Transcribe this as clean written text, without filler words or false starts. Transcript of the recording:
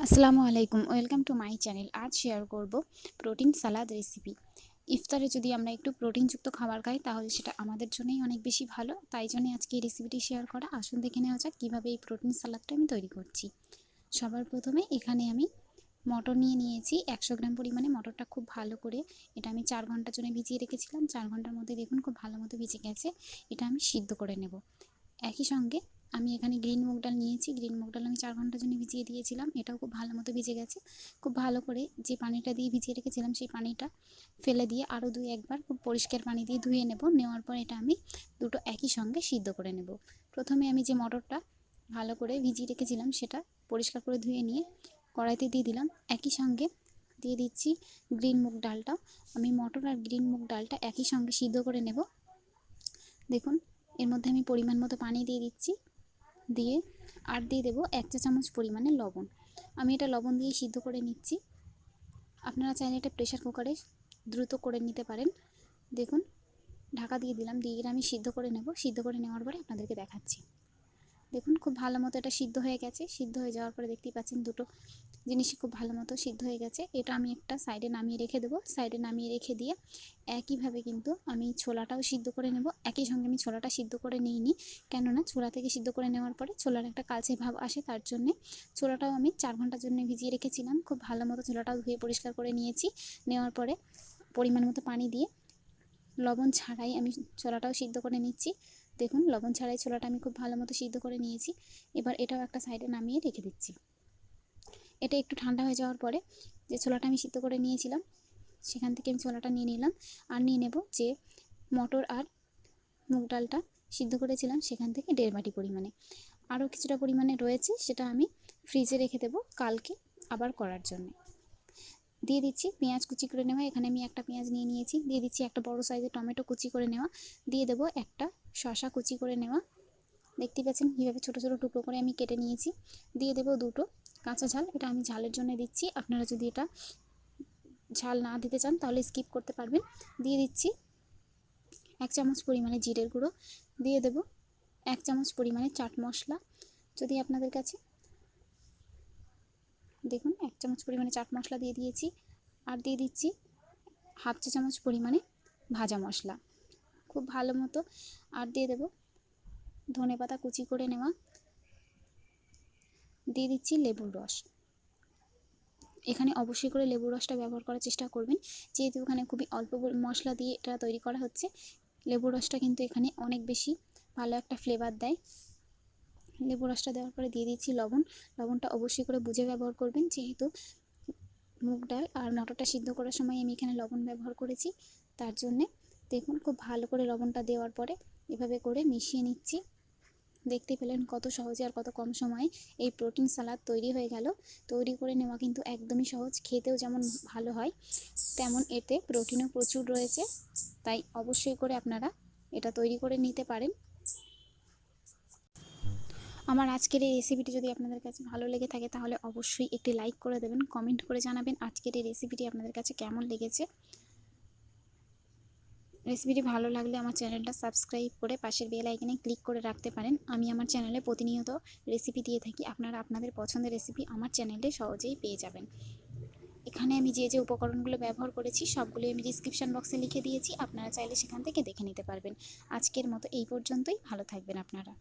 আসসালামু আলাইকুম, welcome to my channel. আজ শেয়ার করব প্রোটিন সালাদ রেসিপি। ইফতারে যদি আমরা একটু প্রোটিনযুক্ত খাবার খাই তাহলে সেটা আমাদের জন্যই অনেক বেশি ভালো। তাই জন্য আজকে এই রেসিপিটি শেয়ার করা। আসুন দেখে নেওয়া যাক কীভাবে এই প্রোটিন সালাদটা আমি তৈরি করছি। সবার প্রথমে এখানে আমি মটর নিয়েছি 100 গ্রাম পরিমাণে। মটরটা খুব ভালো করে এটা আমি 4 ঘন্টার জন্য ভিজিয়ে রেখেছিলাম। 4 ঘন্টার মধ্যে দেখুন খুব ভালো মতো ভিজে গেছে। এটা আমি সিদ্ধ করে নেব। একই সঙ্গে আমি এখানে গ্রিন মুগ ডাল নিয়েছি। গ্রিন মুগ ডাল আমি 4 ঘন্টার জন্য ভিজিয়ে দিয়েছিলাম। এটাও খুব ভালো মতো ভিজে গেছে। খুব ভালো করে যে পানিটা দিয়ে ভিজিয়ে রেখেছিলাম সেই পানিটা ফেলে দিয়ে আরও 2-1 বার খুব পরিষ্কার পানি দিয়ে ধুয়ে নেব। নেওয়ার পর এটা আমি দুটো একই সঙ্গে সিদ্ধ করে নেব। প্রথমে আমি যে মটরটা ভালো করে ভিজিয়ে রেখেছিলাম সেটা পরিষ্কার করে ধুয়ে নিয়ে কড়াইতে দিয়ে দিলাম। একই সঙ্গে দিয়ে দিচ্ছি গ্রিন মুগ ডালটাও। আমি মটর আর গ্রিন মুগ ডালটা একই সঙ্গে সিদ্ধ করে নেব। দেখুন এর মধ্যে আমি পরিমাণ মতো পানি দিয়ে দিচ্ছি, দিয়ে আর দিয়ে দেবো 1 চা চামচ পরিমাণে লবণ। আমি এটা লবণ দিয়ে সিদ্ধ করে নিচ্ছি। আপনারা চাইলে এটা প্রেশার কুকারে দ্রুত করে নিতে পারেন। দেখুন ঢাকা দিয়ে দিলাম, দিয়ে আমি সিদ্ধ করে নেব। সিদ্ধ করে নেওয়ার পরে আপনাদেরকে দেখাচ্ছি। দেখুন খুব ভালো মতো এটা সিদ্ধ হয়ে গেছে। সিদ্ধ হয়ে যাওয়ার পরে দেখতেই পাচ্ছেন দুটো জিনিসই খুব ভালো মতো সিদ্ধ হয়ে গেছে। এটা আমি একটা সাইডে নামিয়ে রেখে দেবো। সাইডে নামিয়ে রেখে দিয়ে একইভাবে কিন্তু আমি ছোলাটাও সিদ্ধ করে নেব। একই সঙ্গে আমি ছোলাটা সিদ্ধ করে নিইনি, কেননা ছোলা থেকে সিদ্ধ করে নেওয়ার পরে ছোলার একটা কালচে ভাব আসে, তার জন্যে ছোলাটাও আমি 4 ঘন্টার জন্য ভিজিয়ে রেখেছিলাম। খুব ভালো মতো ছোলাটাও ধুয়ে পরিষ্কার করে নিয়েছি। নেওয়ার পরে পরিমাণ মতো পানি দিয়ে লবণ ছাড়াই আমি ছোলাটাও সিদ্ধ করে নিচ্ছি। দেখুন লবণ ছাড়াই ছোলাটা আমি খুব ভালো মতো সিদ্ধ করে নিয়েছি। এবার এটাও একটা সাইডে নামিয়ে রেখে দিচ্ছি। এটা একটু ঠান্ডা হয়ে যাওয়ার পরে যে ছোলাটা আমি সিদ্ধ করে নিয়েছিলাম সেখান থেকে আমি ছোলাটা নিয়ে নিলাম। আর নিয়ে নেব যে মটর আর মুগ ডালটা সিদ্ধ করেছিলাম সেখান থেকে 1.5 বাটি পরিমাণে। আরও কিছুটা পরিমাণে রয়েছে, সেটা আমি ফ্রিজে রেখে দেবো কালকে আবার করার জন্য। দিয়ে দিচ্ছি পেঁয়াজ কুচি করে নেওয়া। এখানে আমি একটা পেঁয়াজ নিয়ে নিয়েছি। দিয়ে দিচ্ছি একটা বড় সাইজের টমেটো কুচি করে নেওয়া। দিয়ে দেবো একটা শসা কুচি করে নেওয়া। দেখতে পাচ্ছেন কীভাবে ছোটো ছোটো টুকরো করে আমি কেটে নিয়েছি। দিয়ে দেবো দুটো কাঁচা ঝাল। এটা আমি ঝালের জন্য দিচ্ছি, আপনারা যদি এটা ঝাল না দিতে চান তাহলে স্কিপ করতে পারবেন। দিয়ে দিচ্ছি 1 চামচ পরিমাণে জিরের গুঁড়ো। দিয়ে দেব 1 চামচ পরিমাণে চাট মশলা যদি আপনাদের কাছে। দেখুন 1 চামচ পরিমাণে চাট মশলা দিয়ে দিয়েছি। আর দিয়ে দিচ্ছি 1/2 চা চামচ পরিমাণে ভাজা মশলা খুব ভালো মতো। আর দিয়ে দেব ধনেপাতা কুচি করে নেওয়া। দিয়ে দিচ্ছি লেবুর রস। এখানে অবশ্যই করে লেবুর রসটা ব্যবহার করার চেষ্টা করবেন, যেহেতু এখানে খুবই অল্প মশলা দিয়ে এটা তৈরি করা হচ্ছে। লেবুর রসটা কিন্তু এখানে অনেক বেশি ভালো একটা ফ্লেভার দেয়। লেবুর রসটা দেওয়ার পরে দিয়ে দিচ্ছি লবণ। লবণটা অবশ্যই করে বুঝে ব্যবহার করবেন, যেহেতু মুগ ডাল আর মটরটা সিদ্ধ করার সময় আমি এখানে লবণ ব্যবহার করেছি, তার জন্যে। দেখুন খুব ভালো করে লবণটা দেওয়ার পরে এভাবে করে মিশিয়ে নিচ্ছি। দেখতে পেলেন কত সহজে আর কত কম সময়ে এই প্রোটিন সালাদ তৈরি হয়ে গেল। তৈরি করে নেওয়া কিন্তু একদমই সহজ, খেতেও যেমন ভালো হয় তেমন এতে প্রোটিনও প্রচুর রয়েছে। তাই অবশ্যই করে আপনারা এটা তৈরি করে নিতে পারেন। আমার আজকের এই রেসিপিটি যদি আপনাদের কাছে ভালো লেগে থাকে তাহলে অবশ্যই একটি লাইক করে দেবেন, কমেন্ট করে জানাবেন আজকের এই রেসিপিটি আপনাদের কাছে কেমন লেগেছে। রেসিপিটি ভালো লাগলে আমার চ্যানেলটা সাবস্ক্রাইব করে পাশের বেল আইকনে ক্লিক করে রাখতে পারেন। আমি আমার চ্যানেলে প্রতিনিয়ত রেসিপি দিয়ে থাকি, আপনারা আপনাদের পছন্দের রেসিপি আমার চ্যানেলে সহজেই পেয়ে যাবেন। এখানে আমি যে যে উপকরণগুলো ব্যবহার করেছি সবগুলোই আমি ডিসক্রিপশন বক্সে লিখে দিয়েছি, আপনারা চাইলে সেখান থেকে দেখে নিতে পারবেন। আজকের মতো এই পর্যন্তই, ভালো থাকবেন আপনারা।